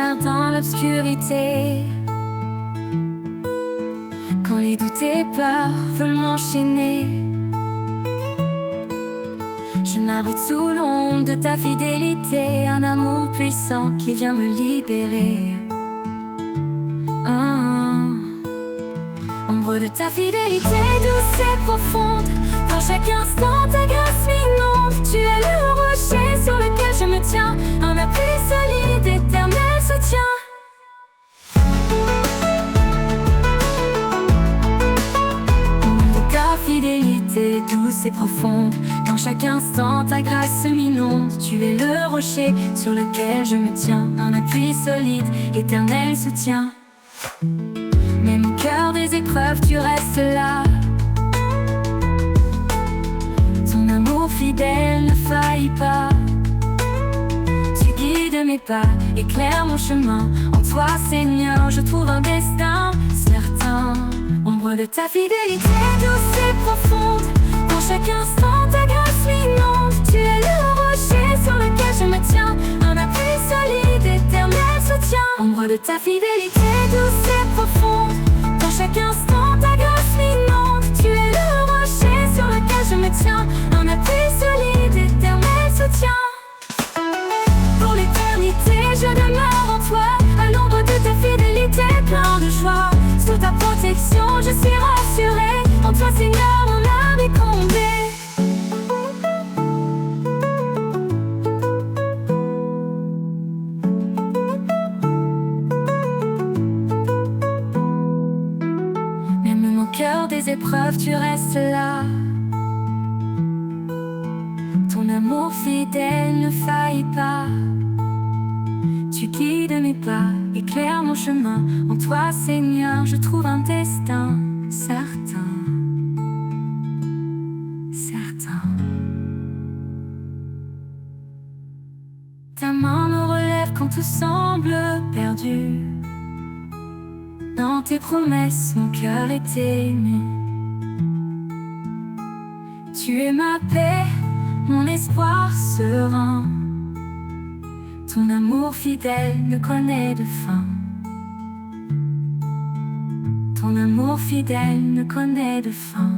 lumière dans l'obscurité. Quand les doutes et peurs veulent m'enchaîner, je m'abrite sous l'ombre de ta fidélité, un amour puissant qui vient me libérer. Ombre de ta fidélité douce et profonde, dans chaque instant ta grâce m'inonde. Tu es le rocher sur lequel je me tiens, un appui solide, éternel soutien. Ombre de ta fidélité douce et profonde, dans chaque instant ta grâce m'inonde. Tu es le rocher sur lequel je me tiens, un appui solide, éternel soutien. Même au cœur des épreuves, tu restes là. Ton amour fidèle ne faillit pas. Tu guides mes pas, éclaires mon chemin. En toi, Seigneur, je trouve un destin certain. Ombre de ta fidélité douce et profonde, dans chaque instant ta grâce m'inonde. Tu es le rocher sur lequel je me tiens, un appui solide, éternel soutien. Ombre de ta fidélité douce et profonde, dans chaque instant ta grâce m'inonde. Tu es le rocher sur lequel je me tiens, un appui solide, éternel soutien. Pour l'éternité je demeure en toi, à l'ombre de ta fidélité plein de joie. Sous ta protection je suis rassuré, en toi Seigneur mon âme est comblée. Des épreuves, tu restes là. Ton amour fidèle ne faillit pas. Tu guides mes pas, éclaires mon chemin. En toi, Seigneur, je trouve un destin certain. Certain. Ta main me relève quand tout semble perdu. Dans tes promesses, mon cœur est aimé. Tu es ma paix, mon espoir serein. Ton amour fidèle ne connaît de fin. Ton amour fidèle ne connaît de fin.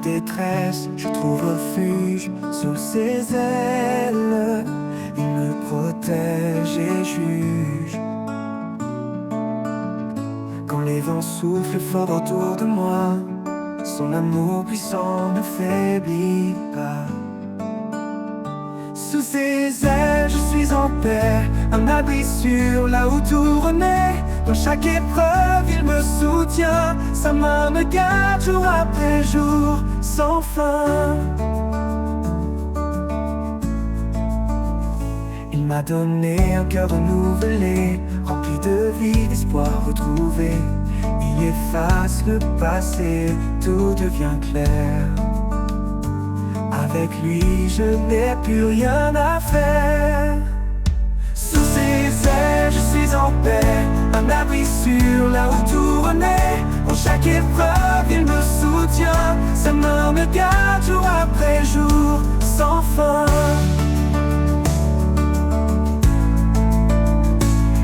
Détresse, je trouve refuge sous ses ailes. Il me protège et juge. Quand les vents soufflent fort autour de moi, son amour puissant ne faiblit pas. Sous ses ailes, je suis en paix, un abri sûr là où tout renaît. Dans chaque épreuve, il me soutient, sa main me garde jour après jour, sans fin. Il m'a donné un cœur renouvelé, rempli de vie, d'espoir retrouvé. Il efface le passé, tout devient clair. Avec lui, je n'ai plus rien à faire. Sous ses ailes, je suis en paix, un abri sûr là où tout renaît. Dans chaque épreuve, il me soutient, sa main me garde jour après jour, sans fin.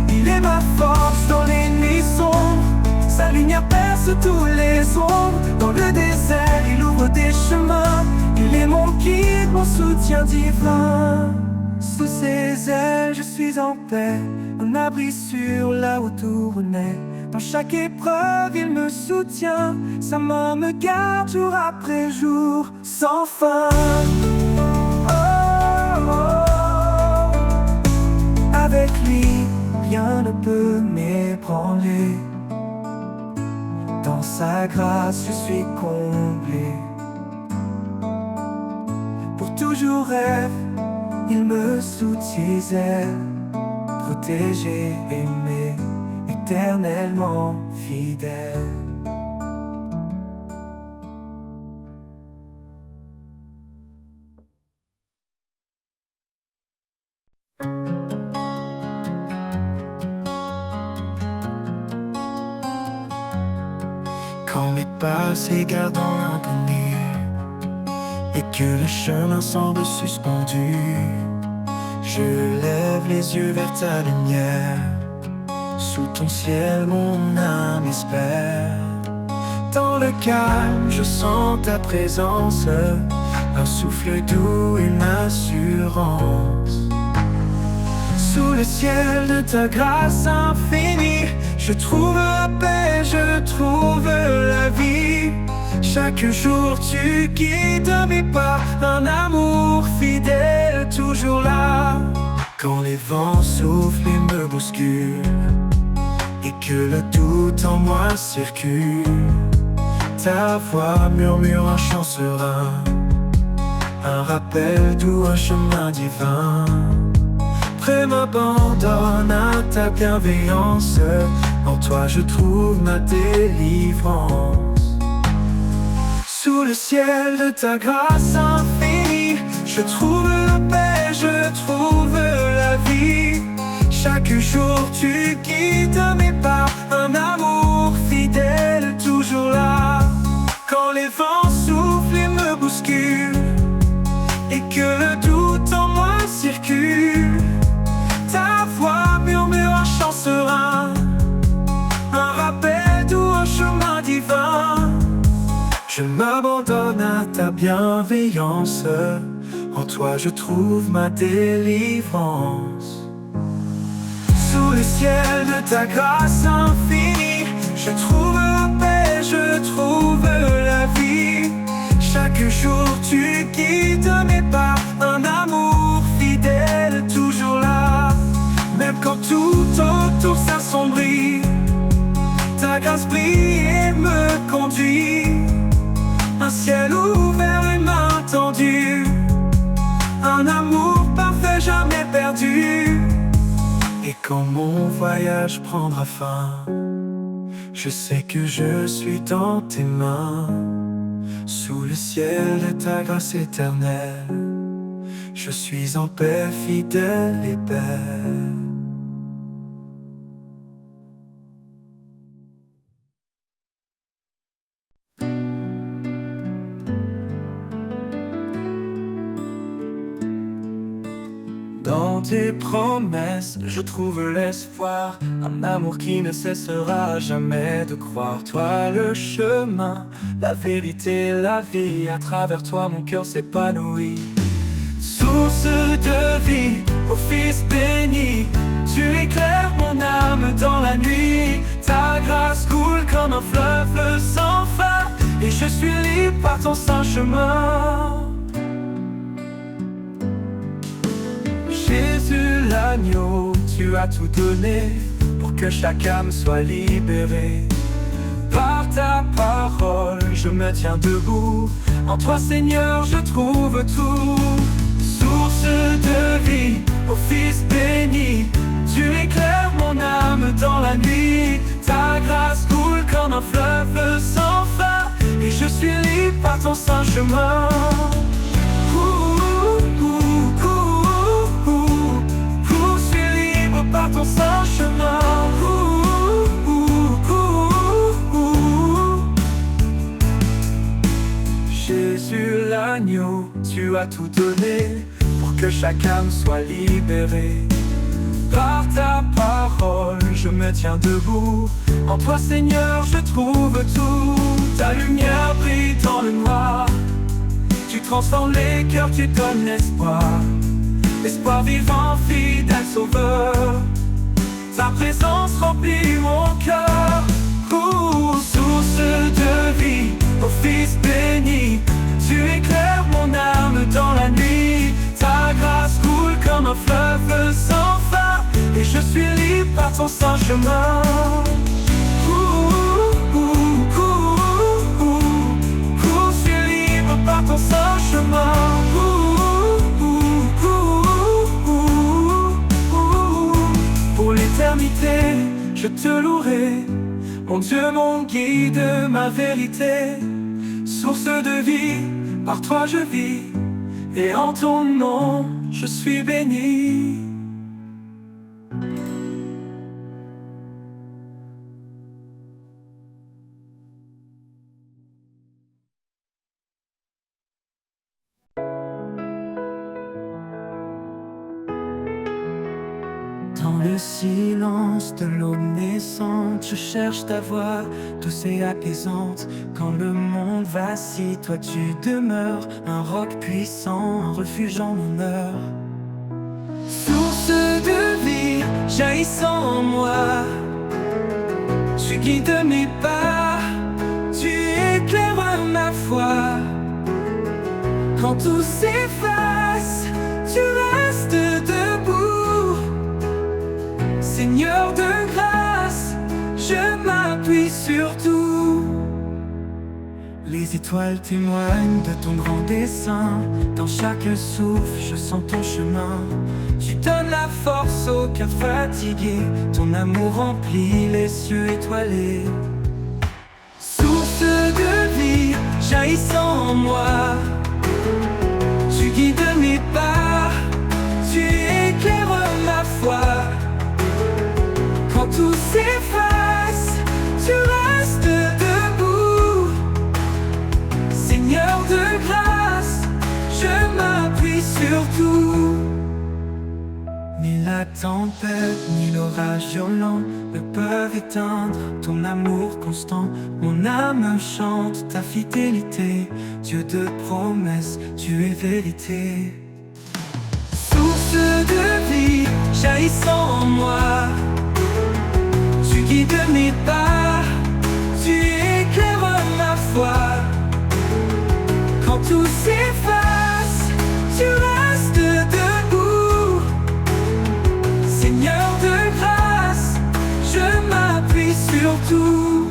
Il est ma force dans les nuits sombres, sa lumière perce tous les ombres. Dans le désert, il ouvre des chemins, il est mon guide, mon soutien divin. Sous ses ailes, je suis en paix, un abri sûr là où tout renaît. Dans chaque épreuve, il me soutient, sa main me garde jour après jour, sans fin. Oh, oh. Avec lui, rien ne peut m'ébranler. Dans sa grâce, je suis comblé. Pour toujours rêve, il me sous ses ailes, protégé, aimé, éternellement fidèle. Quand mes pas s'égarent dans l'inconnu et que le chemin semble suspendu, je lève les yeux vers ta lumière. Sous ton ciel, mon âme espère. Dans le calme, je sens ta présence, un souffle doux, une assurance. Sous le ciel de ta grâce infinie, je trouve la paix, je trouve la vie. Chaque jour tu guides mes pas, un amour fidèle toujours là. Quand les vents soufflent et me bousculent, et que le doute en moi circule, ta voix murmure un chant serein, un rappel doux, un chemin divin. Près m'abandonne à ta bienveillance, en toi je trouve ma délivrance. Sous le ciel de ta grâce infinie, je trouve la paix, je trouve la vie. Chaque jour tu guides mes pas, un amour fidèle toujours là. Quand les vents soufflent et me bousculent, et que le doute en moi circule, ta voix murmure un chant serein, un rappel doux, un chemin divin. Je m'abandonne à ta bienveillance, en toi je trouve ma délivrance. Sous le ciel de ta grâce infinie, je trouve la paix, je trouve la vie. Chaque jour tu guides mes pas, un amour fidèle toujours là. Même quand tout autour s'assombrit, ta grâce brille et me conduit. Un ciel ouvert, une main tendue, un amour parfait jamais perdu. Et quand mon voyage prendra fin, je sais que je suis dans tes mains. Sous le ciel de ta grâce éternelle, je suis en paix, fidèle et belle. Dans tes promesses, je trouve l'espoir, un amour qui ne cessera jamais de croire. Toi le chemin, la vérité, la vie, à travers toi mon cœur s'épanouit. Source de vie, ô Fils béni, tu éclaires mon âme dans la nuit. Ta grâce coule comme un fleuve sans fin, et je suis libre par ton saint chemin. Jésus l'agneau, tu as tout donné pour que chaque âme soit libérée. Par ta parole, je me tiens debout. En toi, Seigneur, je trouve tout. Source de vie, ô Fils béni, tu éclaires mon âme dans la nuit. Ta grâce coule comme un fleuve sans fin, et je suis libre par ton saint chemin. Par ton saint chemin, Jésus l'agneau, tu as tout donné pour que chaque âme soit libérée. Par ta parole, je me tiens debout. En toi, Seigneur, je trouve tout. Ta lumière brille dans le noir. Tu transformes les cœurs, tu donnes l'espoir. Espoir vivant, fidèle sauveur, ta présence remplit mon cœur. Source de vie, ô Fils béni, tu éclaires mon âme dans la nuit. Ta grâce coule comme un fleuve sans fin, et je suis libre par ton saint chemin. Je suis libre par ton saint chemin. L'éternité, je te louerai, mon Dieu, mon guide, ma vérité. Source de vie, par toi je vis, et en ton nom je suis béni. le silence de l'eau naissante, je cherche ta voix douce et apaisante. Quand le monde vacille, toi tu demeures un roc puissant, un refuge en mon heure. Source de vie jaillissant en moi, tu guides mes pas, tu éclaires ma foi. Quand tout s'efface, tu restes debout. Seigneur de grâce, je m'appuie sur tout. Les étoiles témoignent de ton grand dessein. Dans chaque souffle, je sens ton chemin. Tu donnes la force au cœur fatigué. Ton amour remplit les cieux étoilés. Source de vie jaillissant en moi, tu guides mes pas, tu éclaires ma foi. Quand tout s'efface, tu restes debout. Seigneur de grâce, je m'appuie sur tout. Ni la tempête, ni l'orage violent ne peuvent éteindre ton amour constant. Mon âme chante ta fidélité. Dieu de promesses, tu es vérité. Source de vie jaillissant en moi, tu guides mes pas, tu éclaires ma foi. Quand tout s'efface, tu restes debout. Seigneur de grâce, je m'appuie sur tout.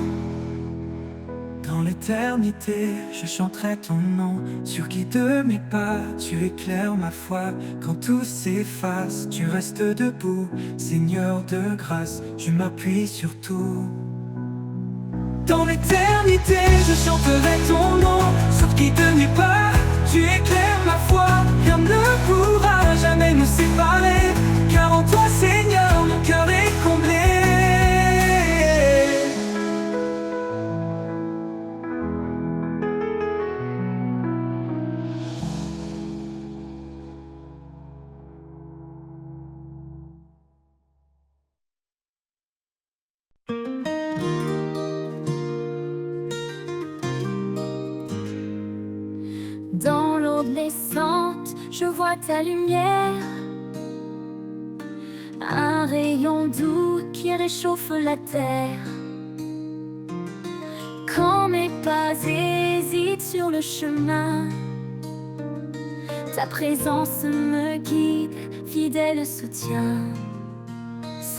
Dans l'éternité, je chanterai ton nom. Sur qui de mes pas, tu éclaires ma foi. Quand tout s'efface, tu restes debout. Seigneur de grâce, je m'appuie sur tout. Dans l'éternité, je chanterai ton nom. Sur qui de mes pas, tu éclaires ma foi. Rien ne pourra jamais nous séparer, car en toi, Seigneur, mon cœur est comblé. Dans l'eau naissante, je vois ta lumière, un rayon doux qui réchauffe la terre. Quand mes pas hésitent sur le chemin, ta présence me guide, fidèle soutien.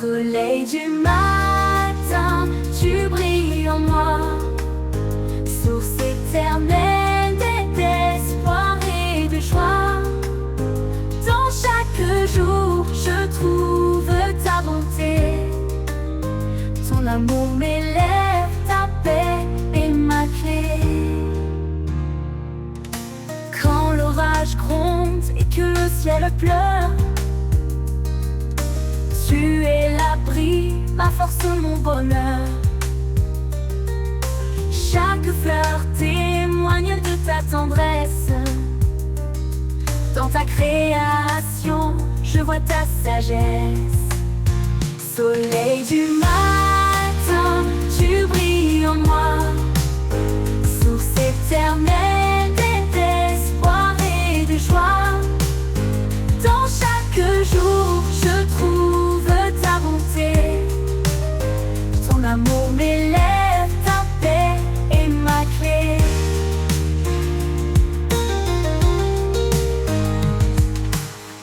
Soleil du matin, tu brilles en moi, source éternelle d'espoir et de joie. Dans chaque jour, je trouve ta bonté. Ton amour m'élève, ta paix est ma clé. Quand l'orage gronde et que le ciel pleure, tu es l'abri, ma force, mon bonheur. Chaque fleur témoigne de ta tendresse. Dans ta création, je vois ta sagesse. Soleil du matin, tu brilles en moi, source éternelle d'espoir et de joie. Dans chaque jour, je trouve ta bonté. Ton amour m'élève, ta paix est ma clé.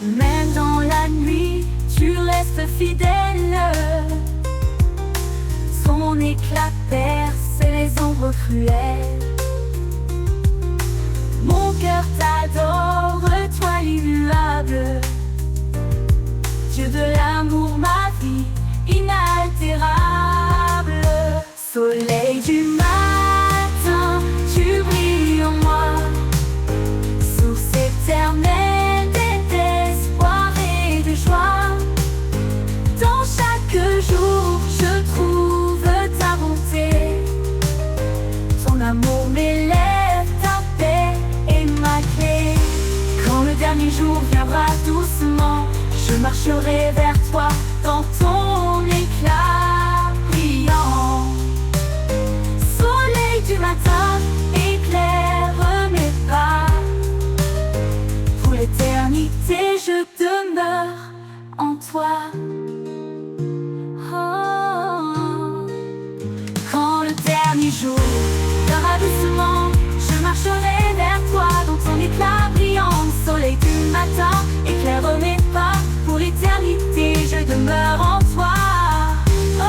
Même dans la nuit, tu restes fidèle. Son éclat perce les ombres cruelles. Mon cœur t'adore, toi l'immuable. Dieu de l'amour, ma vie inaltérable. Soleil du matin, tu brilles en moi, source éternelle d'espoir et de joie. Dans chaque jour, je trouve ta bonté. Ton amour m'élève, ta paix est ma clé. Quand le dernier jour viendra doucement, je marcherai vers toi. dans ton éclat brillant. Soleil du matin, éclaire mes pas. Pour l'éternité, je demeure en toi. Oh. Quand le dernier jour viendra doucement, je marcherai vers toi dans ton éclat brillant. Soleil du matin, éclaire mes pas. Pour l'éternité, je demeure en toi. Oh,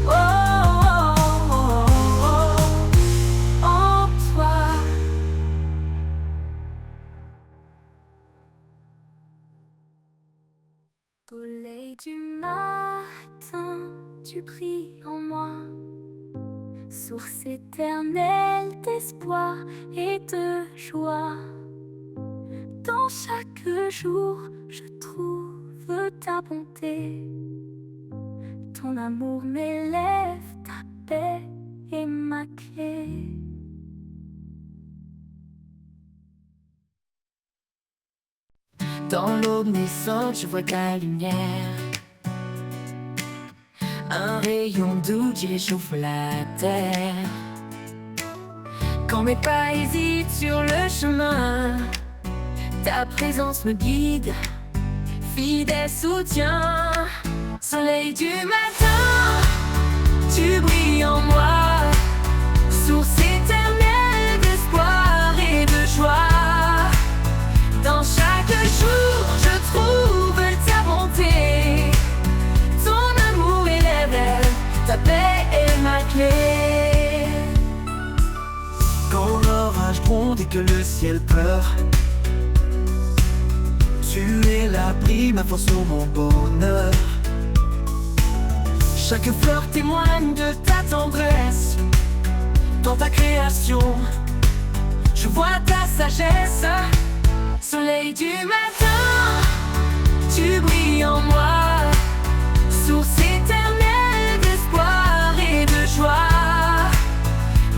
oh, oh, oh, oh, en toi. Soleil du matin, tu brilles en moi. Source éternelle d'espoir et de joie. Dans chaque jour, je trouve ta bonté. Ton amour m'élève, ta paix est ma clé. Dans l'aube naissante, je vois ta lumière. Un rayon doux qui réchauffe la terre. Quand mes pas hésitent sur le chemin, ta présence me guide, fidèle soutien. Soleil du matin, tu brilles en moi. Source éternelle d'espoir et de joie. Dans chaque jour, je trouve ta bonté. Ton amour élève, ta paix est ma clé. Quand l'orage gronde et que le ciel pleure, tu es l'abri, ma force sur mon bonheur. Chaque fleur témoigne de ta tendresse. Dans ta création, je vois ta sagesse. Soleil du matin, tu brilles en moi. Source éternelle d'espoir et de joie.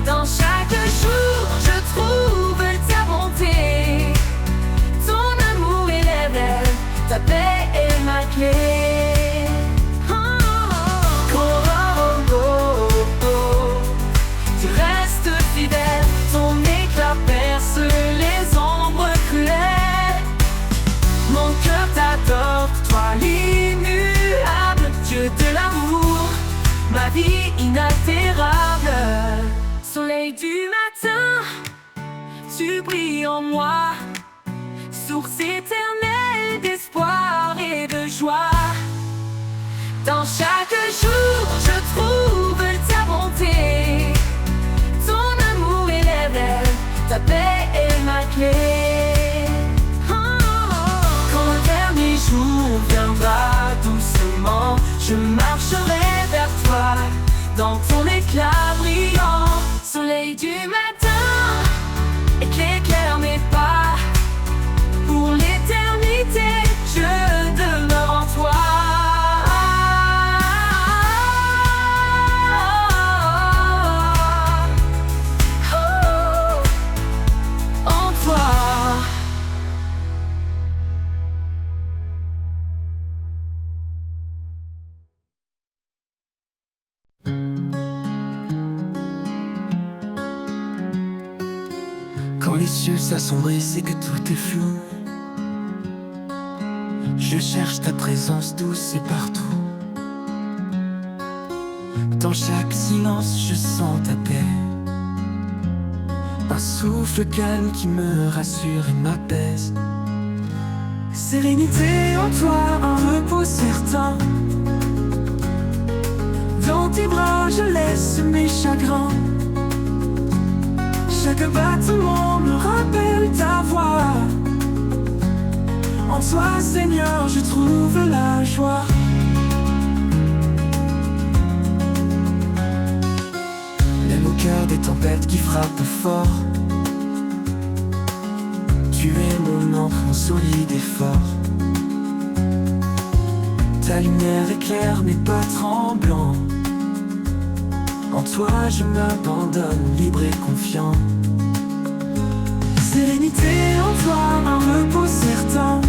Dans chaque jour, je trouve ta bonté. Ton amour élève, ta paix est ma clé. Oh, oh, oh, oh. Tu restes fidèle, ton éclat perce les ombres cruelles. Mon cœur t'adore, toi l'immuable Dieu de l'amour, ma vie inaltérable. Soleil du matin, tu brilles en moi. Source éternelle d'espoir et de joie. Dans chaque jour, je trouve ta bonté. Ton amour élève, ta paix est ma clé. Oh, quand le dernier jour viendra doucement, je marcherai vers toi dans ton éclat brillant. Soleil du matin, éclaire mes pas. Pour l'éternité, je demeure en toi. Oh, en toi. Quand les cieux s'assombrissent et que tout est flou, je cherche ta présence douce et partout. Dans chaque silence, je sens ta paix. Un souffle calme qui me rassure et m'apaise. Sérénité en toi, un repos certain. Dans tes bras, je laisse mes chagrins. Chaque battement me rappelle ta voix. En toi, Seigneur, je trouve la joie. Même au cœur des tempêtes qui frappent fort, tu es mon ancre, mon solide et fort. Ta lumière éclaire mes pas tremblants. En toi je m'abandonne, libre et confiant. Sérénité en toi, un repos certain.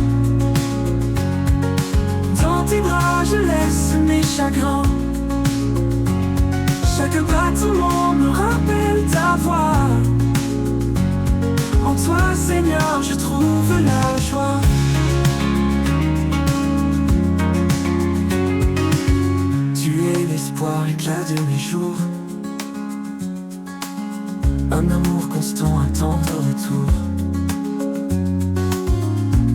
chagrins. Chaque battement me rappelle ta voix. En toi, Seigneur, je trouve la joie. Tu es l'espoir, éclat de mes jours. Un amour constant, un tendre retour.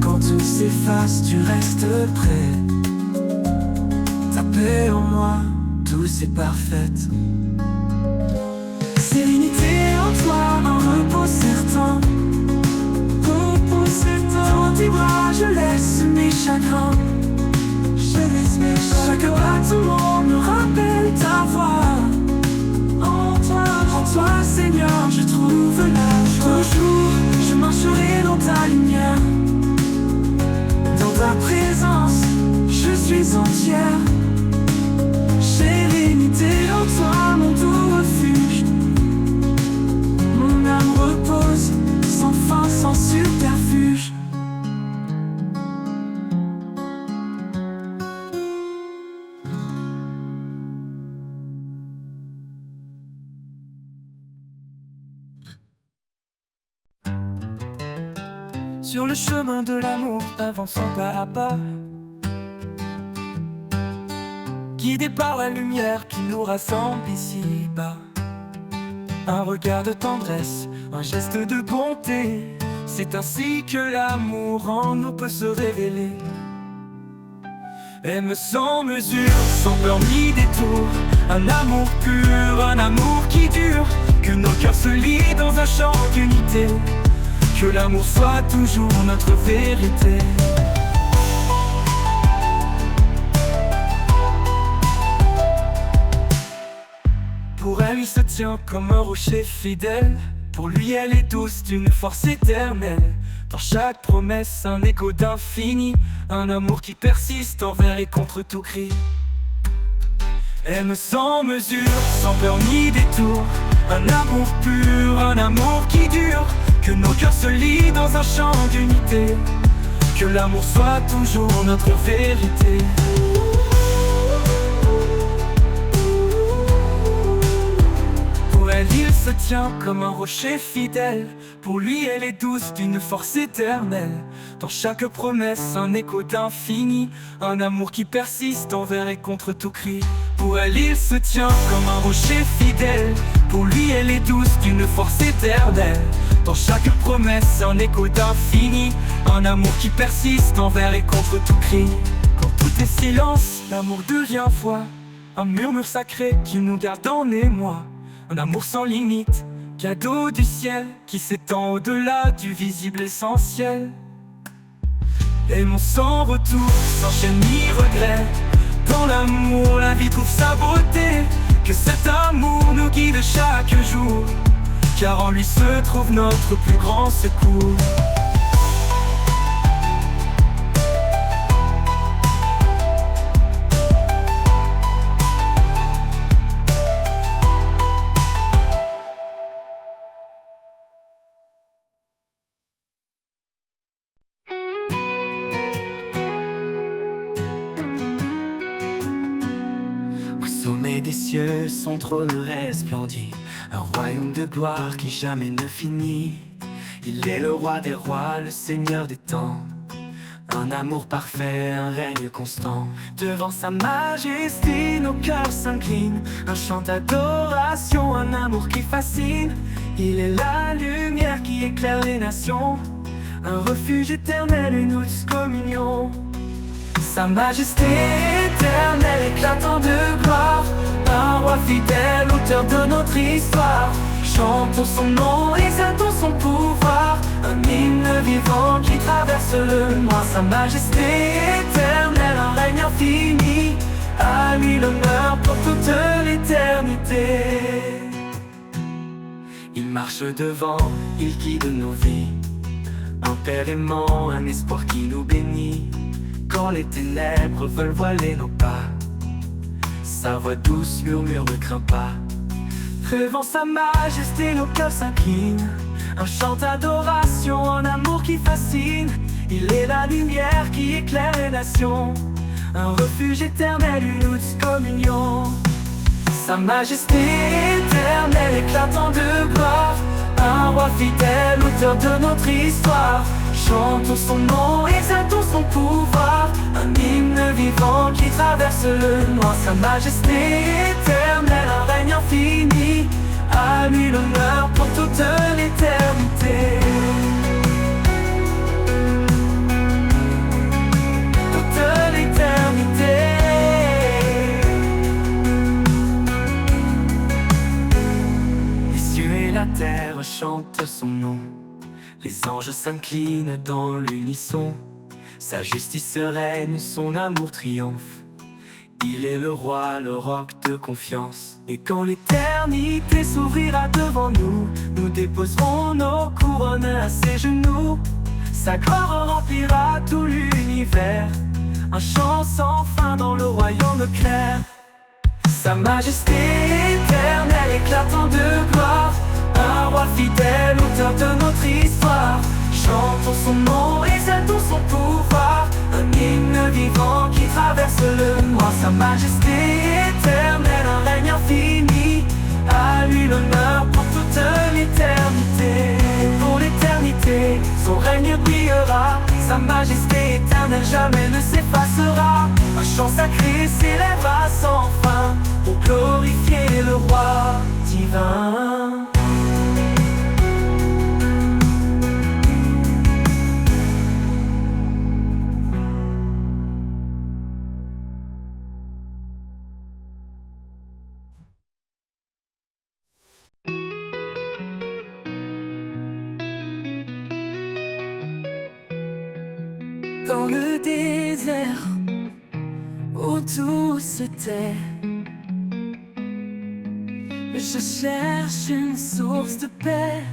Quand tout s'efface, tu restes près. Ta paix en moi, douce et parfaite. Sérénité en toi, un repos certain. Repos certain. Dans tes bras, je laisse mes chagrins. Chaque battement me rappelle ta voix. En toi, Seigneur, je trouve la joie. Toujours, je marcherai dans ta lumière. Dans ta présence, je suis entière. Sérénité en toi, mon doux refuge. Mon âme repose, sans fin, sans subterfuge. Sur le chemin de l'amour, avançant pas à pas, guidé par la lumière qui nous rassemble ici-bas. Un regard de tendresse, un geste de bonté, c'est ainsi que l'amour en nous peut se révéler. Aime sans mesure, sans peur ni détour, un amour pur, un amour qui dure, que nos cœurs se lient dans un chant d'unité. Que l'amour soit toujours notre vérité. Pour elle, il se tient comme un rocher fidèle. Pour lui, elle est douce d'une force éternelle. Dans chaque promesse, un écho d'infini. Un amour qui persiste envers et contre tout cri. Aime sans mesure, sans peur ni détour. Un amour pur, un amour qui dure. Que nos cœurs se lient dans un chant d'unité. Que l'amour soit toujours notre vérité. Pour elle, il se tient comme un rocher fidèle. Pour lui, elle est douce d'une force éternelle. Dans chaque promesse, un écho d'infini. Un amour qui persiste envers et contre tout cri. Pour elle, il se tient comme un rocher fidèle. Pour lui, elle est douce d'une force éternelle. Dans chaque promesse, un écho d'infini. Un amour qui persiste envers et contre tout cri. Quand tout est silence, l'amour devient voix. Un murmure sacré qui nous garde en émoi. Un amour sans limite, cadeau du ciel, qui s'étend au-delà du visible essentiel. Aimons sans retour, sans chaîne ni regret. Dans l'amour, la vie trouve sa beauté. Que cet amour nous guide chaque jour, car en lui se trouve notre plus grand secours. Au sommet des cieux, son trône resplendit. Un royaume de gloire qui jamais ne finit. Il est le roi des rois, le seigneur des temps. Un amour parfait, un règne constant. Devant sa majesté, nos cœurs s'inclinent. Un chant d'adoration, un amour qui fascine. Il est la lumière qui éclaire les nations. Un refuge éternel, une douce communion. Sa majesté éternelle éclatant de gloire. Un roi fidèle, auteur de notre histoire. Chantons son nom, exaltons son pouvoir. Un hymne vivant qui traverse le noir. Sa majesté éternelle, un règne infini. À lui l'honneur pour toute l'éternité. Il marche devant, il guide nos vies. Un père aimant, un espoir qui nous bénit. Quand les ténèbres veulent voiler nos pas, sa voix douce murmure ne crains pas. Devant sa majesté, nos cœurs s'inclinent. Un chant d'adoration, un amour qui fascine. Il est la lumière qui éclaire les nations. un refuge éternel, une haute communion. Sa majesté éternelle éclatant de gloire, un roi fidèle, auteur de notre histoire. Chantons son nom, exaltons son pouvoir, un hymne vivant qui traverse le noir. Sa majesté éternelle, un règne infini, à lui l'honneur pour toute l'éternité. Toute l'éternité. Les cieux et la terre chantent son nom, les anges s'inclinent dans l'unisson. Sa justice règne, son amour triomphe. Il est le roi, le roc de confiance. Et quand l'éternité s'ouvrira devant nous, nous déposerons nos couronnes à ses genoux. Sa gloire remplira tout l'univers, un chant sans fin dans le royaume clair. Sa majesté éternelle éclatant de gloire, un roi fidèle, auteur de notre histoire. Chantons son nom, exaltons son pouvoir, un hymne vivant qui traverse le noir. Sa majesté éternelle, un règne infini, à lui l'honneur pour toute l'éternité. Pour l'éternité, son règne brillera, sa majesté éternelle jamais ne s'effacera. Un chant sacré s'élèvera sans fin pour glorifier le roi divin. Dans le désert, où tout se tait, je cherche une source de paix,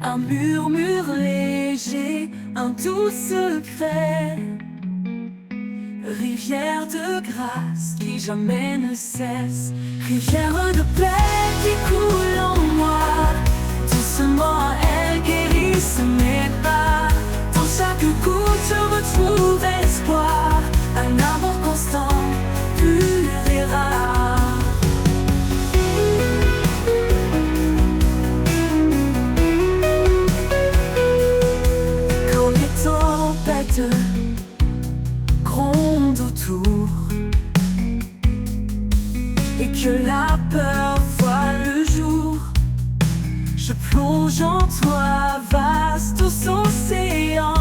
un murmure léger, un doux secret. Rivière de grâce qui jamais ne cesse, rivière de paix qui coule en moi. Doucement elle guérisse mes pas, dans chaque goutte je retrouve espoir, un amour constant, pur et rare. Quand les tempêtes grondent autour et que la peur voit le jour, je plonge en toi, vaste océan.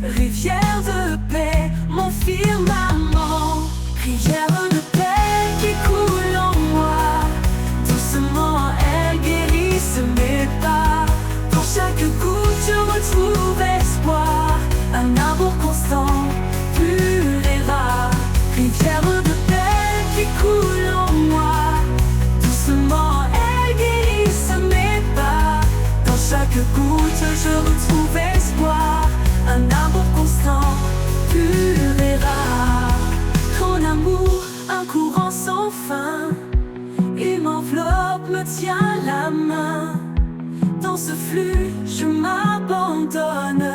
Rivière de paix, mon firmament, rivière de paix qui coule en moi. Doucement elle guérisse mes pas, dans chaque goutte je retrouve espoir, un amour constant, pur et rare. Rivière de paix qui coule en moi, doucement elle guérisse mes pas, dans chaque goutte je retrouve espoir, un amour constant, pur et rare. Ton amour, un courant sans fin, il m'enveloppe, me tient la main. Dans ce flux, je m'abandonne,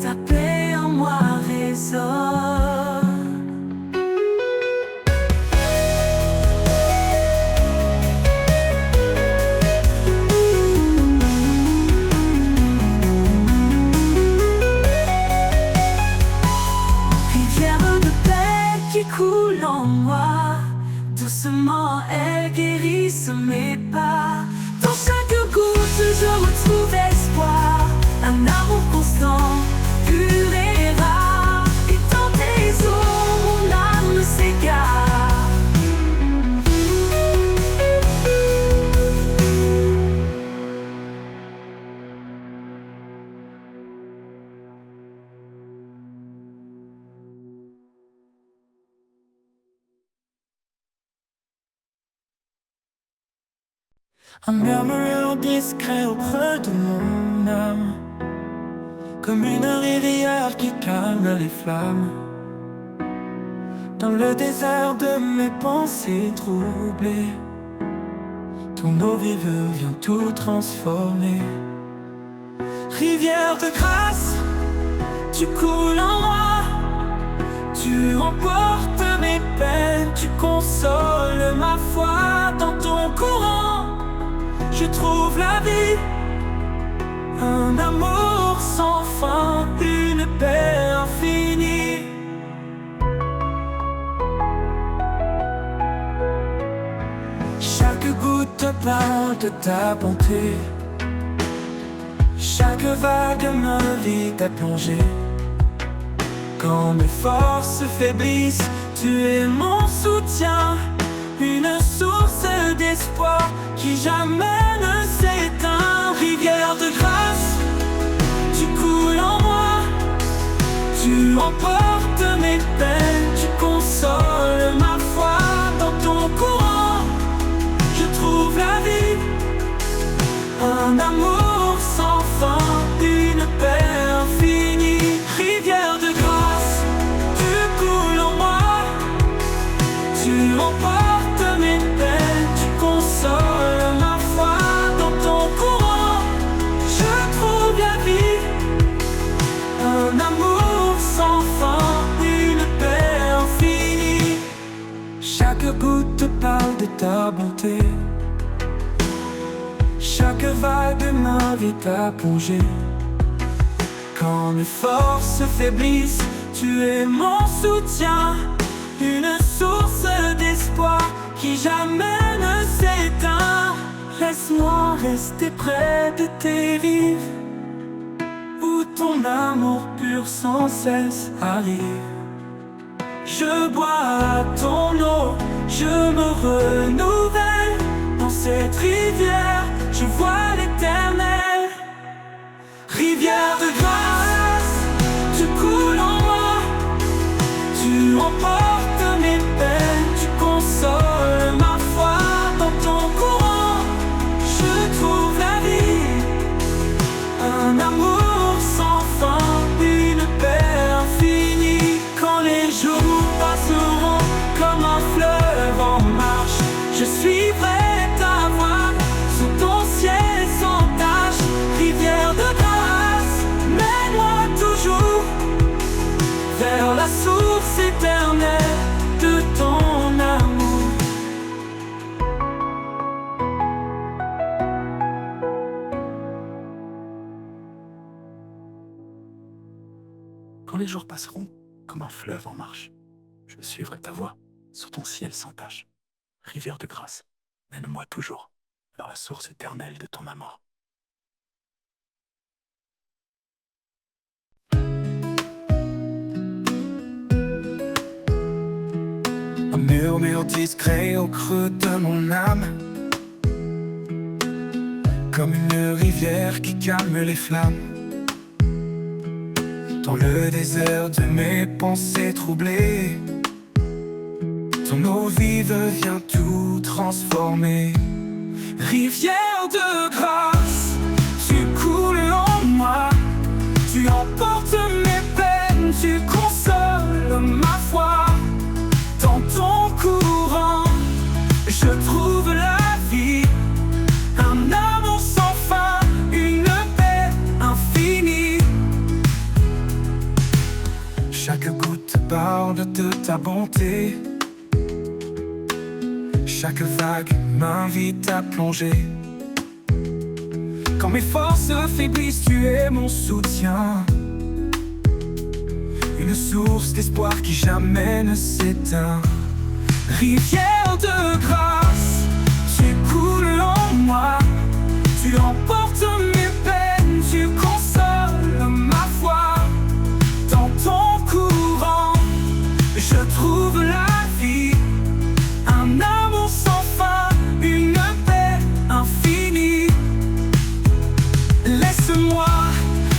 ta paix en moi résonne. Coule en moi, doucement elle guérisse mes pas. Dans chaque goutte je retrouve espoir, un amour constant, pur et rare. Et dans tes eaux mon âme s'égare. Un murmure discret auprès de mon âme, comme une rivière qui calme les flammes. Dans le désert de mes pensées troublées, ton eau vive vient tout transformer. Rivière de grâce, tu coules en moi, Tu emportes mes peines, tu consoles ma foi. Dans ton courant, je trouve la vie. Un amour sans fin, une paix infinie. Chaque goutte parle de ta bonté. Chaque vague m'invite à plonger. Quand mes forces faiblissent, tu es mon soutien. Une source d'espoir qui jamais ne s'éteint. Rivière de grâce, tu coules en moi. Tu emportes mes peines, tu consoles ma foi. Dans ton courant, je trouve la vie. Un amour sans fin, une paix infinie. Rivière de grâce, tu coules en moi. Tu emportes mes peines, tu consoles ma foi. Dans ton courant, je trouve la vie. Un amour sans fin, une paix infinie. Chaque goutte parle de ta bonté. Chaque vague m'invite à plonger. Quand mes forces faiblissent, tu es mon soutien. Une source d'espoir qui jamais ne s'éteint. Laisse-moi rester près de tes rives, où ton amour pur sans cesse arrive. Je bois à ton eau, je me renouvelle. Dans cette rivière, je vois l'éternel. Rivière de grâce, tu coules en moi. Tu emportes mes peines, tu consoles ma foi. Dans ton courant, je trouve la vie. Un amour sans fin, une paix infinie. Quand les jours passeront comme un fleuve en marche, je suivrai ta voie sous ton ciel sans tache. Rivière de grâce, mène-moi toujours vers la source éternelle de ton amour. Quand les jours passeront comme un fleuve en marche, je suivrai ta voie sur ton ciel sans tache. Rivière de grâce, mène-moi toujours vers la source éternelle de ton amour. Un murmure discret au creux de mon âme, comme une rivière qui calme les flammes. Dans le désert de mes pensées troublées, ton eau vive vient tout transformer. Rivière de grâce, tu coules en moi. Tu emportes mes peines, tu consoles ma foi. Dans ton courant, je trouve la vie. Un amour sans fin, une paix infinie. Chaque goutte parle de ta bonté. Chaque vague m'invite à plonger. Quand mes forces faiblissent, tu es mon soutien. Une source d'espoir qui jamais ne s'éteint. Rivière de grâce, tu coules en moi. Tu emportes mes peines, tu consoles ma foi. Dans ton courant, je trouve la vie. Un amour sans fin, une paix infinie. Laisse-moi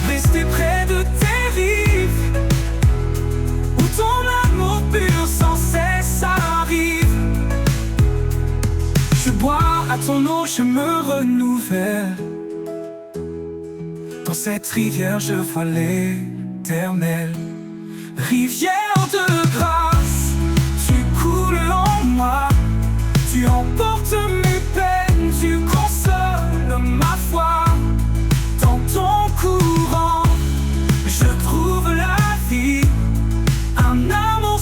rester près de tes rives, où ton amour pur sans cesse arrive. Je bois à ton eau, je me renouvelle. Dans cette rivière, je vois l'éternel. Rivière de grâce, tu coules en moi. Tu emportes mes peines, tu consoles ma foi. Dans ton courant, je trouve la vie. Un amour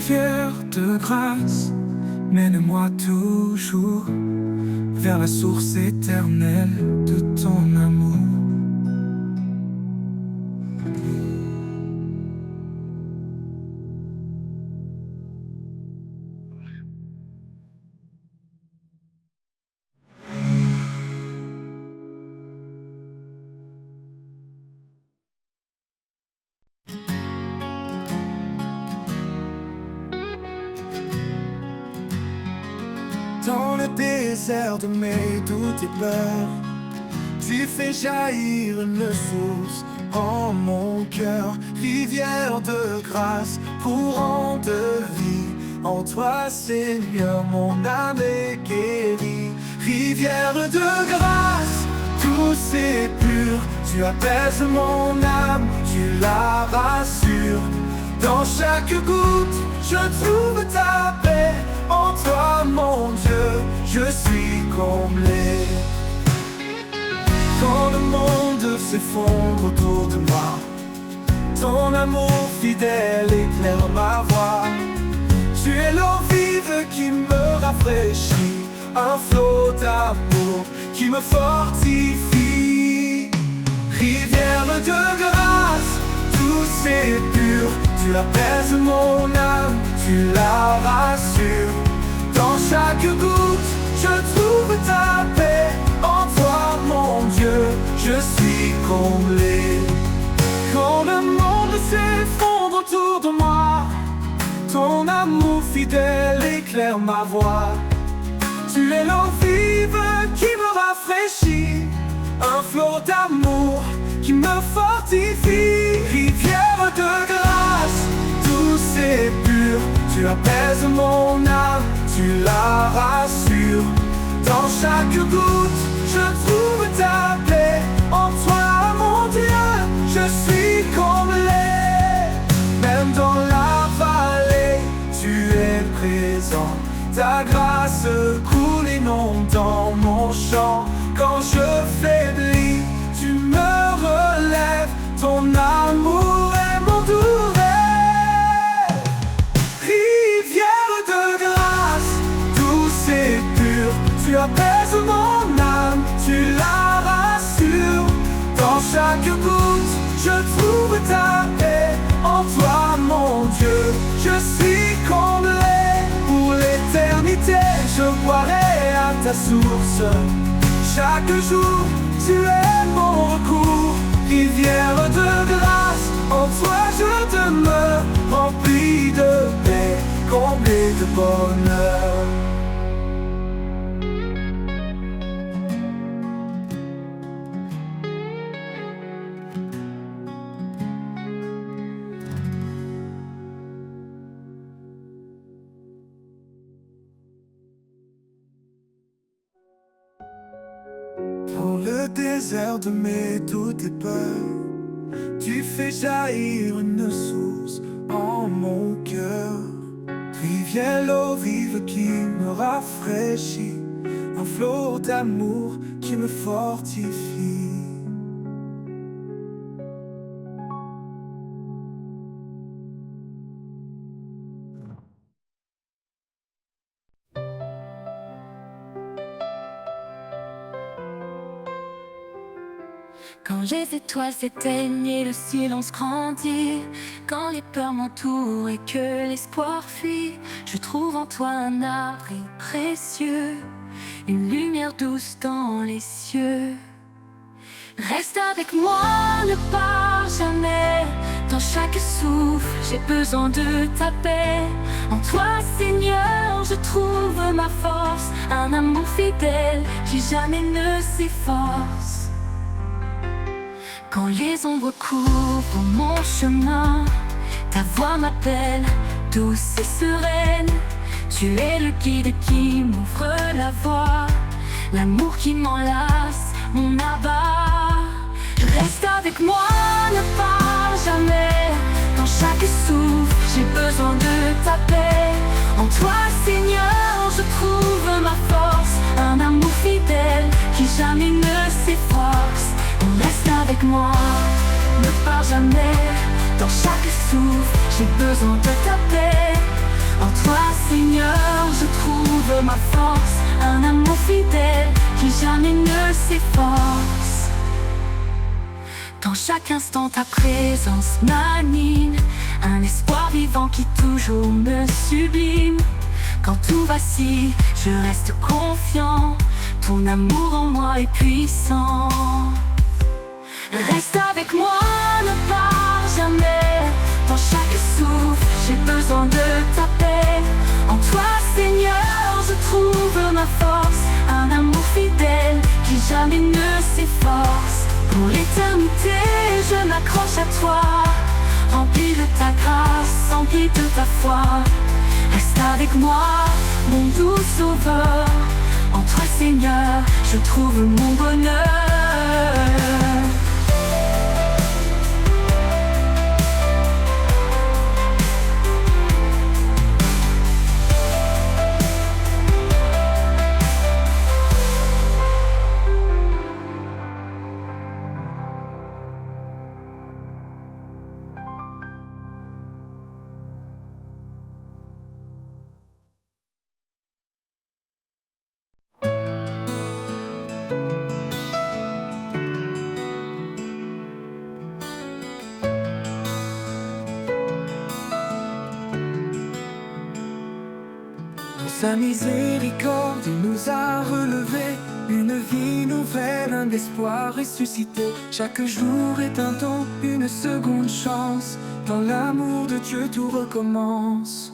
Rivière de grâce, mène-moi toujours vers la source éternelle de ton amour. Dans le désert de mes doutes et peurs, tu fais jaillir une source en mon cœur. Rivière de grâce, courant de vie, en toi Seigneur mon âme est guérie. Rivière de grâce, douce et pure, tu apaises mon âme, tu la rassures. Dans chaque goutte, je trouve ta paix. En toi, mon Dieu, je suis comblé. Quand le monde s'effondre autour de moi, ton amour fidèle éclaire ma voie. Tu es l'eau vive qui me rafraîchit, un flot d'amour qui me fortifie. Rivière de grâce, douce et pure, tu apaises mon âme, tu la rassures. Dans chaque goutte, je trouve ta paix. En toi, mon Dieu, je suis comblé. Quand le monde s'effondre autour de moi, ton amour fidèle éclaire ma voie. Tu es l'eau vive qui me rafraîchit, un flot d'amour qui me fortifie. Rivière de grâce, douce et pure, tu apaises mon âme, tu la rassures. Dans chaque goutte, je trouve ta paix. En toi, mon Dieu, je suis comblé. Même dans la vallée, tu es présent. Ta grâce coule inondant mon champ. Quand je faiblis, tu me relèves. Ton amour est mon doux rêve. Rivière de grâce, douce et pure, tu apaises mon âme, tu la rassures. Dans chaque goutte, je trouve ta paix. En toi, mon Dieu, je suis comblé. Pour l'éternité, je boirai à ta source. Chaque jour, tu es mon recours. Rivière de grâce, en toi je demeure, rempli de paix, comblé de bonheur. Dans le désert de mes doutes et peurs, tu fais jaillir une source en mon cœur. Rivière l'eau vive qui me rafraîchit, un flot d'amour qui me fortifie. Quand les étoiles s'éteignent et le silence grandit, quand les peurs m'entourent et que l'espoir fuit, je trouve en toi un abri précieux, une lumière douce dans les cieux. Reste avec moi, ne pars jamais. Dans chaque souffle, j'ai besoin de ta paix. En toi, Seigneur, je trouve ma force, un amour fidèle qui jamais ne s'efforce. Quand les ombres couvrent mon chemin, ta voix m'appelle, douce et sereine. Tu es le guide qui m'ouvre la voie, l'amour qui m'enlace, mon abat. Reste avec moi, ne pars jamais. Dans chaque souffle, j'ai besoin de ta paix. En toi, Seigneur, je trouve ma force, un amour fidèle qui jamais ne s'efforce. Reste avec moi, ne pars jamais. Dans chaque souffle, j'ai besoin de ta paix. Seigneur, je trouve ma force, un amour fidèle qui jamais ne s'efforce. Dans chaque instant ta présence m'anime, un espoir vivant qui toujours me sublime. Quand tout vacille, je reste confiant, ton amour en moi est puissant. Reste avec moi, ne pars jamais, dans chaque souffle, j'ai besoin de ta paix. En toi, Seigneur, je trouve ma force, un amour fidèle qui jamais ne s'efforce. Pour l'éternité, je m'accroche à toi, rempli de ta grâce, rempli de ta foi. Reste avec moi, mon doux sauveur. En toi, Seigneur, je trouve mon bonheur. Sa miséricorde, il nous a relevés, une vie nouvelle, un espoir ressuscité. Chaque jour est un don, une seconde chance. Dans l'amour de Dieu, tout recommence.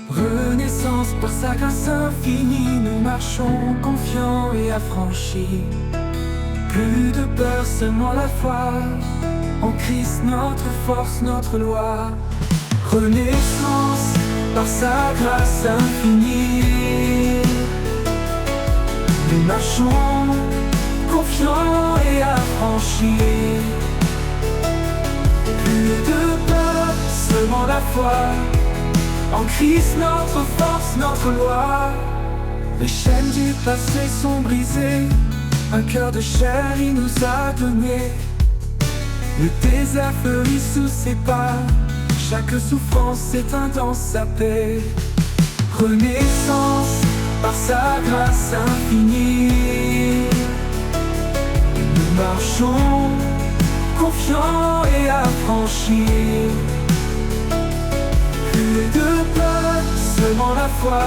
Renaissance par sa grâce infinie, nous marchons confiants et affranchis. Plus de peur, seulement la foi. En Christ, notre force, notre loi. Renaissance par sa grâce infinie, nous marchons confiants et affranchis. Plus de peur, seulement la foi. En Christ, notre force, notre loi. Les chaînes du passé sont brisées, un cœur de chair il nous a donné. Le désert fleurit sous ses pas, chaque souffrance éteint dans sa paix. Renaissance par sa grâce infinie, nous marchons confiants et affranchis. Plus de peur, seulement la foi.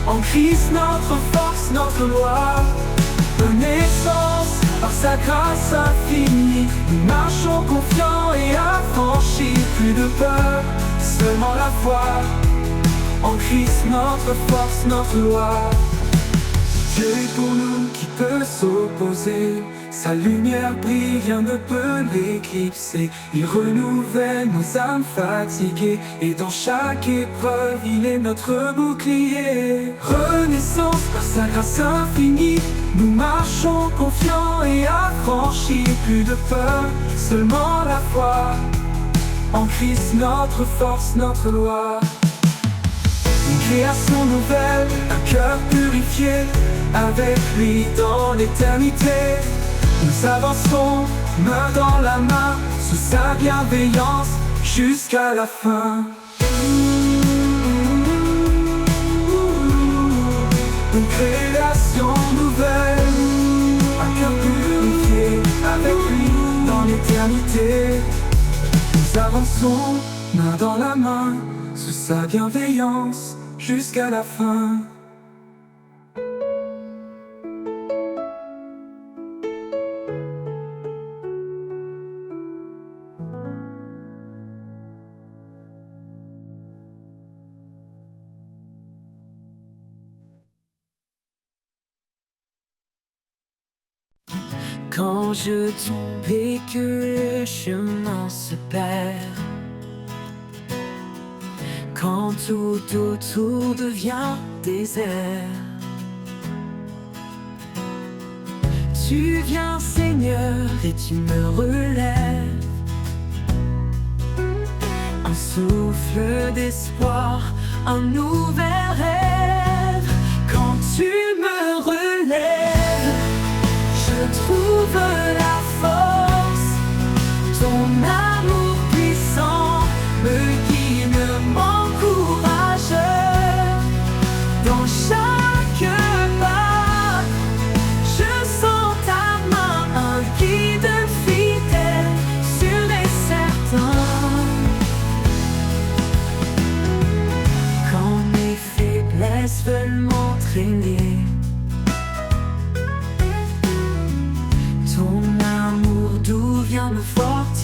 En Christ, notre force, notre loi. Renaissance par sa grâce infinie, nous marchons confiants et affranchis. Plus de peur, seulement la foi. En Christ, notre force, notre loi. Dieu est pour nous, qui peut s'opposer? Sa lumière brille, rien ne peut l'éclipser. Il renouvelle nos âmes fatiguées, et dans chaque épreuve, il est notre bouclier. Renaissance par sa grâce infinie, nous marchons confiants et affranchis. Plus de peur, seulement la foi. En Christ, notre force, notre loi. Une création nouvelle, un cœur purifié, avec lui dans l'éternité. Nous avancerons main dans la main, sous sa bienveillance, jusqu'à la fin. Une création nouvelle, un cœur purifié, avec lui dans l'éternité. Nous avançons main dans la main, sous sa bienveillance, jusqu'à la fin. Quand je tombe et que le chemin se perd, quand tout autour devient désert, tu viens, Seigneur, et tu me relèves. Un souffle d'espoir, un nouvel rêve. Quand tu me relèves, je trouve la force. Ton amour puissant me guide, m'encourage.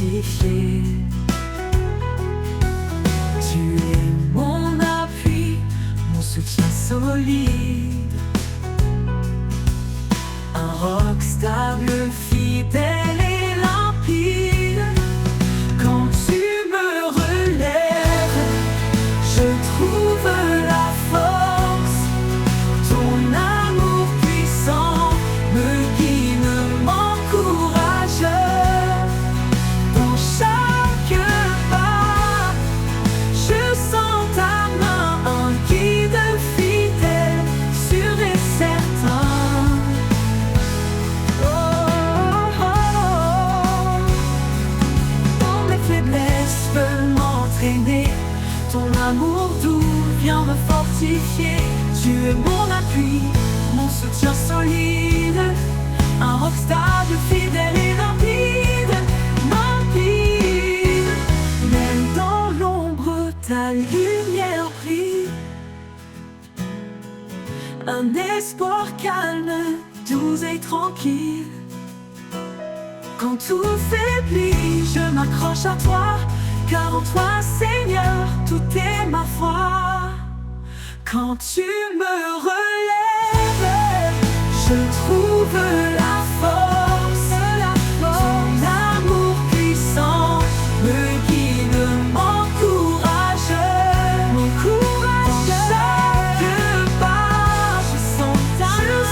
fortifié. Tu es mon appui, mon soutien solide, un roc stable, fidèle et limpide. Quand tu me relèves, je trouve la force. Ton amour puissant me guide, m'encourage. Dans chaque pas, je sens ta main, un guide fidèle, sûr et certain. Oh, oh, oh. Dans mes faiblesses veulent m'entraîner. Ton amour doux vient me fortifier. Tu es mon appui, mon soutien solide, un roc stable, fidèle et limpide, limpide. Même dans l'ombre, ta lumière brille, un espoir calme, doux et tranquille. Quand tout faiblit, je m'accroche à toi, car en toi, Seigneur, tout est ma foi. Quand tu me relèves, je trouve la force. Ton amour puissant me guide, m'encourage. Dans chaque pas, je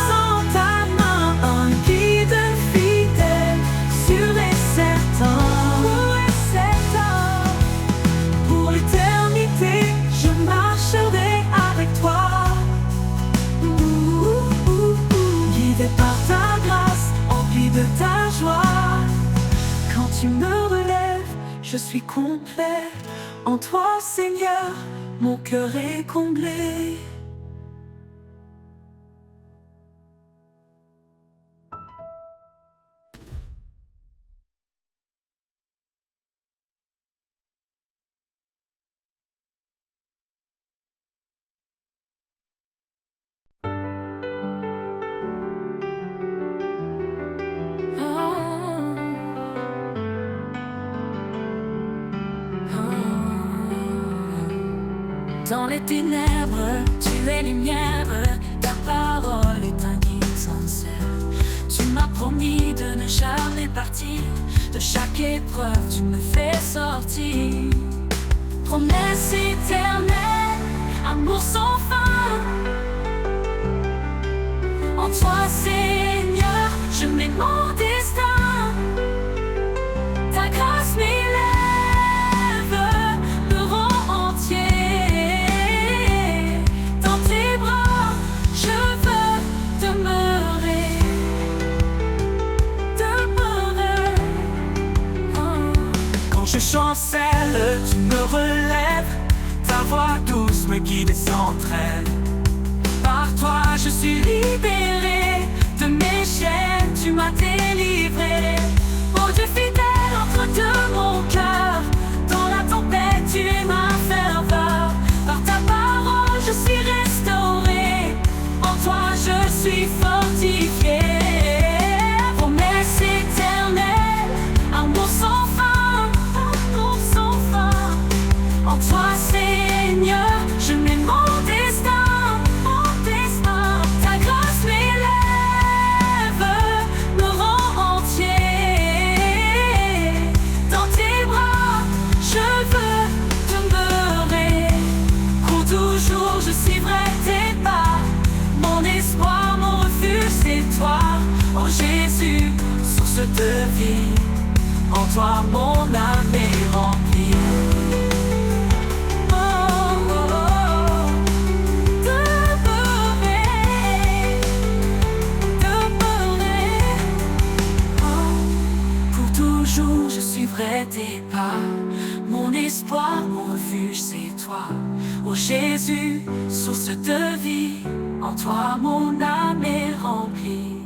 sens ta main, un guide fidèle, sûr et certain. Pour l'éternité, je marcherai avec toi. Guidé par ta grâce, empli de ta joie. Quand tu me relèves, je suis complet. En toi, Seigneur, mon cœur est comblé. Dans les ténèbres, tu es lumière, ta parole est un guide sincère. Tu m'as promis de ne jamais partir, de chaque épreuve tu me fais sortir. Promesse éternelle, amour sans fin. En toi, Seigneur, je mets mon destin. Ta grâce m'élève, me rend entier. Dans tes bras, je veux demeurer, demeurer. Quand je chancelle, tu me relèves. Ta voix douce me guide et s'entraîne. Par toi, je suis libéré de mes chaînes, tu m'as délivré. Oh Dieu fidèle, entre de mon cœur. Dans la tempête, tu es ma ferveur. Par ta parole, je suis restauré. En toi, je suis fortifié. Promesse éternelle, amour sans fin, amour sans fin. En toi, Seigneur, je mets mon destin, mon destin. Ta grâce m'élève, me rend entier. Dans tes bras, je veux demeurer. Pour toujours, je suivrai tes pas. Mon espoir, mon refuge, c'est toi. Oh Jésus, source de vie. En toi, mon âme est remplie. Je suivrai tes pas. Mon espoir, mon refuge, c'est toi. Oh Jésus, source de vie. En toi, mon âme est remplie.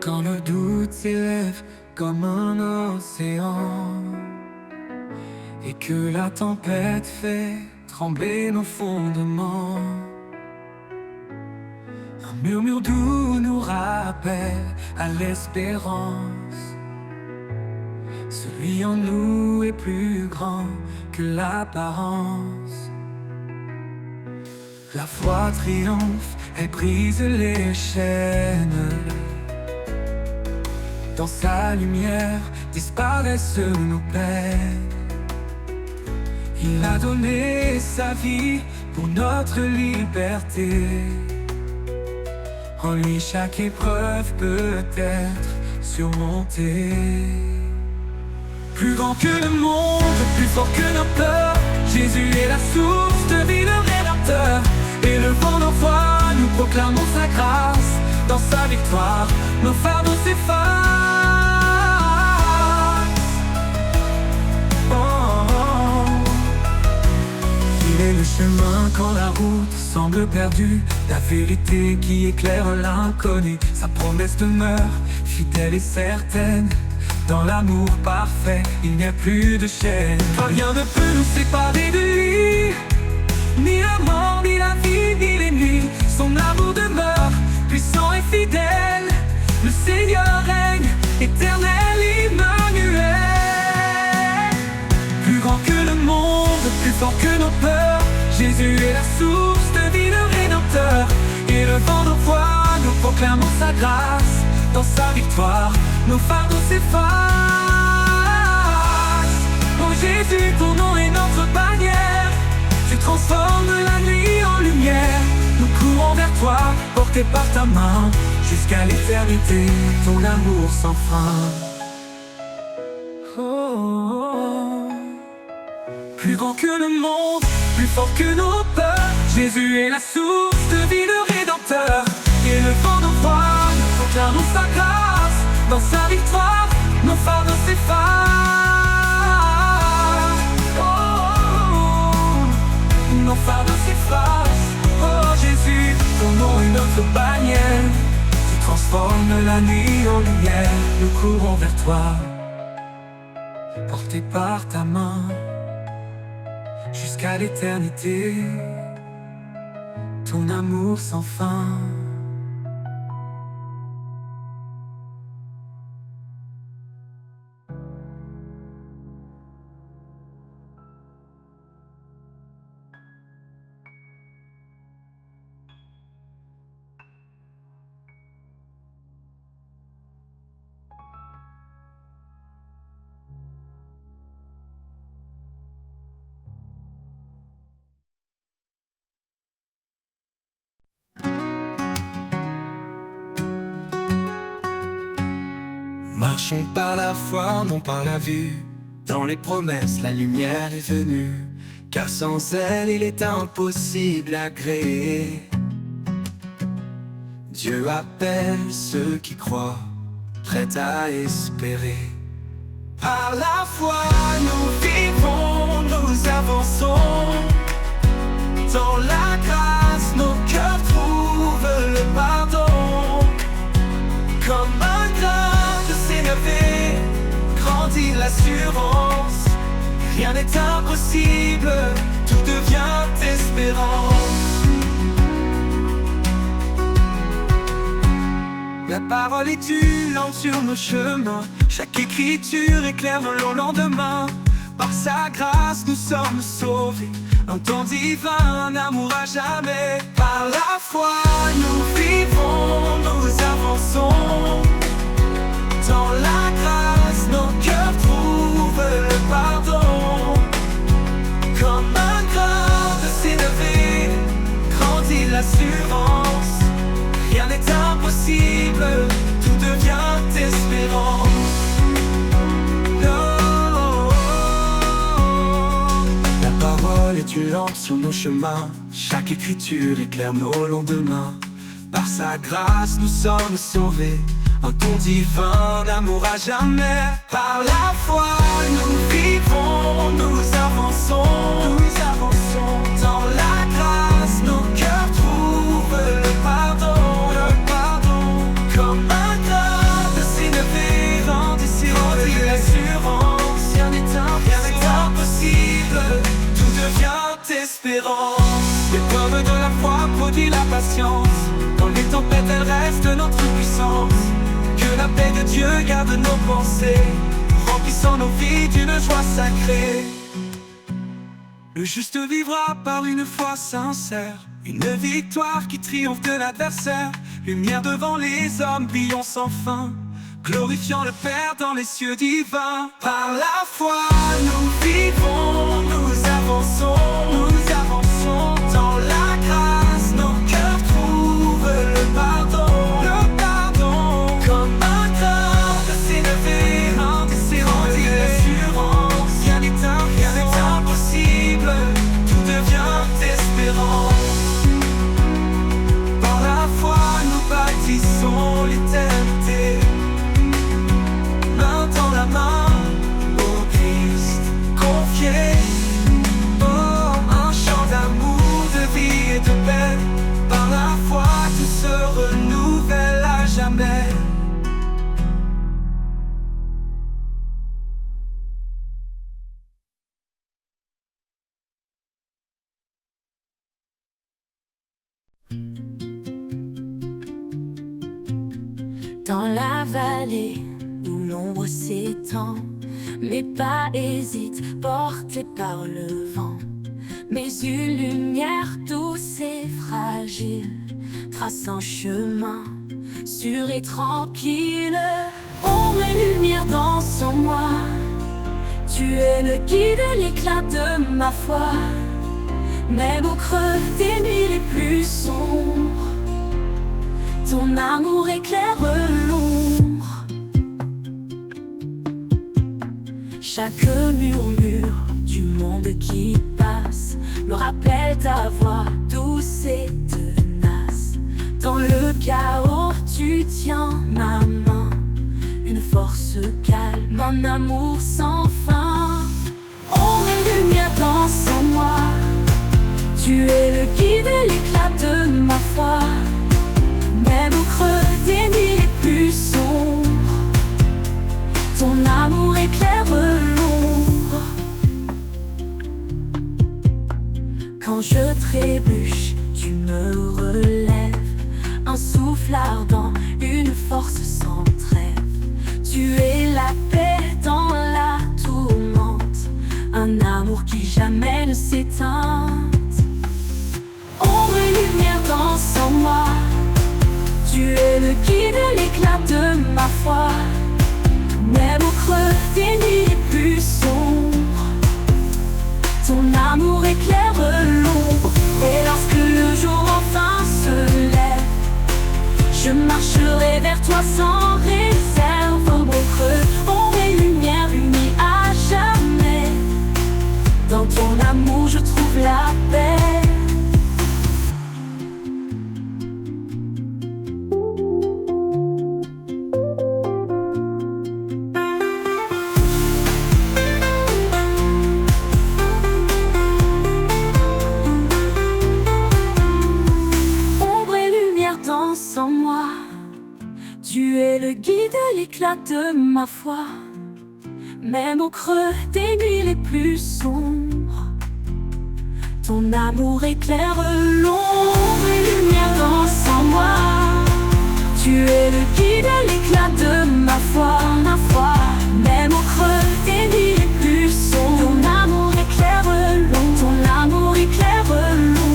Quand le doute s'élève comme un océan, et que la tempête fait trembler nos fondements. Un murmure doux nous rappelle à l'espérance. Celui en nous est plus grand que l'apparence. La foi triomphe, elle brise les chaînes. Dans sa lumière disparaissent nos peines. Il a donné sa vie pour notre liberté. En lui chaque épreuve peut être surmontée. Plus grand que le monde, plus fort que nos peurs, Jésus est la source de vie, le Rédempteur. Et le vent d'envoi, nous proclamons sa grâce. Dans sa victoire, nos fardeaux s'effacent. Il est le chemin quand la route semble perdue, la vérité qui éclaire l'inconnu. Sa promesse demeure fidèle et certaine. Dans l'amour parfait, il n'y a plus de chaîne. Rien ne peut nous séparer de lui, ni la mort, ni la vie, ni les nuits. Son amour demeure puissant et fidèle. Le Seigneur règne, éternel, Emmanuel. Plus grand que le monde, plus fort que nos peurs, Jésus est la source de vie, le Rédempteur. Et le vent d'envoi, nous proclamons sa grâce. Dans sa victoire, nos fardeaux s'effacent. Oh Jésus, ton nom est notre bannière. Tu transformes la nuit en lumière. Nous courons vers toi, portés par ta main. Jusqu'à l'éternité, ton amour sans fin. Oh. Plus grand que le monde, plus fort que nos peurs, Jésus est la source de vie, le Rédempteur. Et le vent d'envoi, nous proclamons sa grâce. Dans sa victoire, nos fardeaux s'effacent. Oh, nos fardeaux s'effacent. Oh Jésus, ton nom est notre bannière. Tu transformes la nuit en lumière. Nous courons vers toi, portés par ta main. Jusqu'à l'éternité, ton amour sans fin. Marchons par la foi, non par la vue. Dans les promesses, la lumière est venue. Car sans elle, il est impossible à créer. Dieu appelle ceux qui croient, prêts à espérer. Par la foi, nous vivons, nous avançons. Dans la grâce, nos cœurs trouvent le pardon. Comme un grain de sénévé, grandit l'assurance. Rien n'est impossible, tout devient espérance. La parole est une lampe sur nos chemins. Chaque écriture éclaire nos lendemains. Par sa grâce nous sommes sauvés. Un temps divin, un amour à jamais. Par la foi nous vivons, nous avançons. Dans la grâce nos cœurs trouvent le pardon. Comme un grain de sénévé, grandit l'assurance. Rien n'est impossible, tout devient espérance. La parole est une lampe sur nos chemins. Chaque écriture éclaire nos lendemains. Par sa grâce nous sommes sauvés. Un don divin d'amour à jamais. Par la foi nous vivons, nous avançons. Nous avançons. Dans la grâce nos cœurs trouvent le pardon. Le pardon. Comme un grain de sénévé, grandit l'assurance. Rien n'est impossible. espérance. L'épreuve de la foi produit la patience. Dans les tempêtes, elle reste notre puissance. Que la paix de Dieu garde nos pensées, remplissant nos vies d'une joie sacrée. Le juste vivra par une foi sincère, une victoire qui triomphe de l'adversaire. Lumière devant les hommes, brillons sans fin, glorifiant le Père dans les cieux divins. Par la foi, nous vivons, nous avançons dans la grâce. Nos cœurs trouvent le pardon, comme un corps de s'élever, un descendant d'assurance. Rien n'est impossible, tout devient espérance. Par la foi, nous bâtissons l'éternité, main dans la main, au Christ confié. Oh, un chant d'amour, de vie et de paix. Par la foi, tout se renouvelle à jamais. Dans la vallée où l'ombre s'étend, mes pas hésitent, portés par le vent. Mais une lumière douce et fragile trace un chemin sûr et tranquille. Ombre et lumière dansent en moi, tu es le guide, l'éclat de ma foi. Même au creux des nuits les plus sombres, ton amour éclaire l'ombre. Chaque murmure du monde qui passe me rappelle ta voix douce et tenace. Dans le chaos, tu tiens ma main, une force calme, un amour sans fin. Ombre et lumière dansent en moi, tu es le guide et l'éclat de ma foi. Même au creux des nuits les plus sombres, ton amour éclaire l'ombre. Quand je trébuche, tu me relèves, un souffle ardent, une force sans trêve. Tu es la paix dans la tourmente, un amour qui jamais ne s'éteint. Ombre et lumière dansent en moi, tu es le guide, l'éclat de ma foi. Même au creux des nuits les plus sombres, ton amour éclaire l'ombre. Et lorsque le jour enfin se lève, je marcherai vers toi sans réserve. Au creux, ombre et lumière unies à jamais. Dans ton amour je trouve la paix. Sans moi, tu es le guide, l'éclat de ma foi. Même au creux des nuits les plus sombres, ton amour éclaire l'ombre et lumière dansent en moi. Tu es le guide, l'éclat de ma foi, ma foi. Même au creux des nuits les plus sombres, ton amour éclaire l'ombre, ton amour éclaire l'ombre.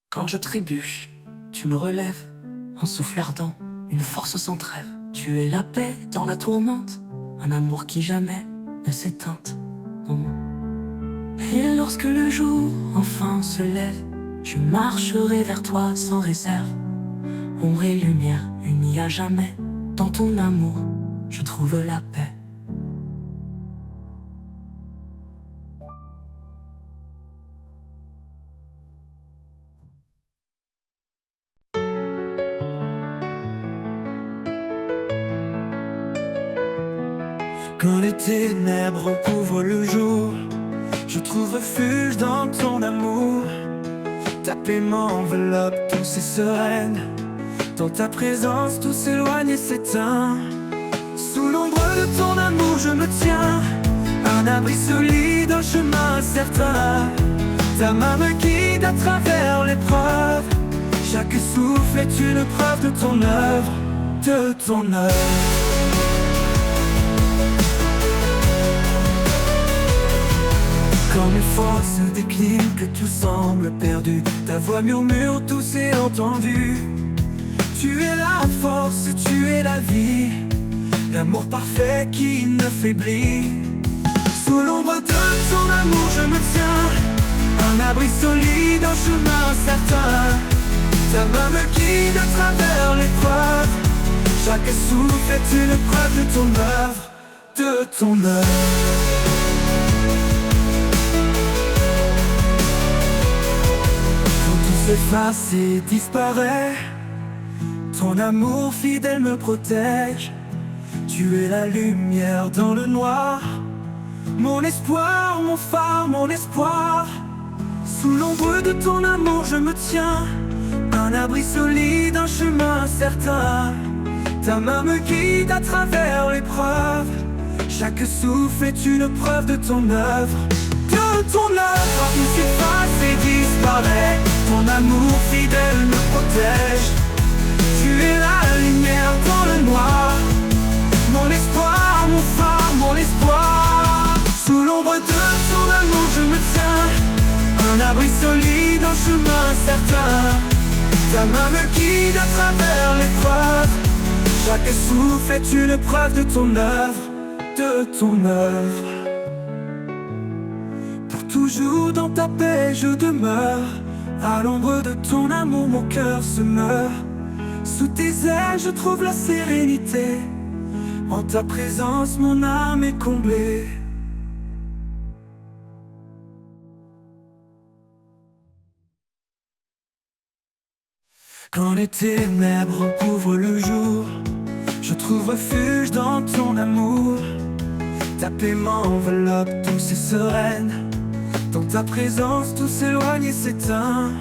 Quand je trébuche, tu me relèves, un souffle ardent, une force sans trêve. Tu es la paix dans la tourmente, un amour qui jamais ne s'éteint. Et lorsque le jour enfin se lève, je marcherai vers toi sans réserve. Ombre et lumière unies à jamais, dans ton amour, je trouve la paix. Quand les ténèbres recouvrent le jour, je trouve refuge dans ton amour. Ta paix m'enveloppe douce et sereine, Dans ta présence, tout s'éloigne et s'éteint. Sous l'ombre de ton amour, je me tiens. Un abri solide, un chemin certain. Ta main me guide à travers l'épreuve. Chaque souffle est une preuve de ton œuvre, de ton œuvre. Quand mes forces déclinent, que tout semble perdu, ta voix murmure, tout s'est entendu. Tu es la force, tu es la vie, l'amour parfait qui ne faiblit. Sous l'ombre de ton amour je me tiens, un abri solide, un chemin certain. Ta main me guide à travers l'épreuve. Chaque souffle est une preuve de ton œuvre, de ton œuvre. Quand tout s'efface et disparaît, ton amour fidèle me protège. Tu es la lumière dans le noir, mon espoir, mon phare, mon espoir. Sous l'ombre de ton amour je me tiens, un abri solide, un chemin certain. Ta main me guide à travers l'épreuve. Chaque souffle est une preuve de ton œuvre, de ton œuvre. Quand tout s'efface et disparaît, ton amour fidèle me protège. Tu es la lumière dans le noir, mon espoir, mon phare, mon espoir. Sous l'ombre de ton amour je me tiens, un abri solide, un chemin certain. Ta main me guide à travers l'épreuve. Chaque souffle est une preuve de ton œuvre, de ton œuvre. Pour toujours dans ta paix je demeure. À l'ombre de ton amour mon cœur se meurt. Sous tes ailes je trouve la sérénité. En ta présence mon âme est comblée. Quand les ténèbres recouvrent le jour, je trouve refuge dans ton amour. Ta paix m'enveloppe douce et sereine. Dans ta présence tout s'éloigne et s'éteint.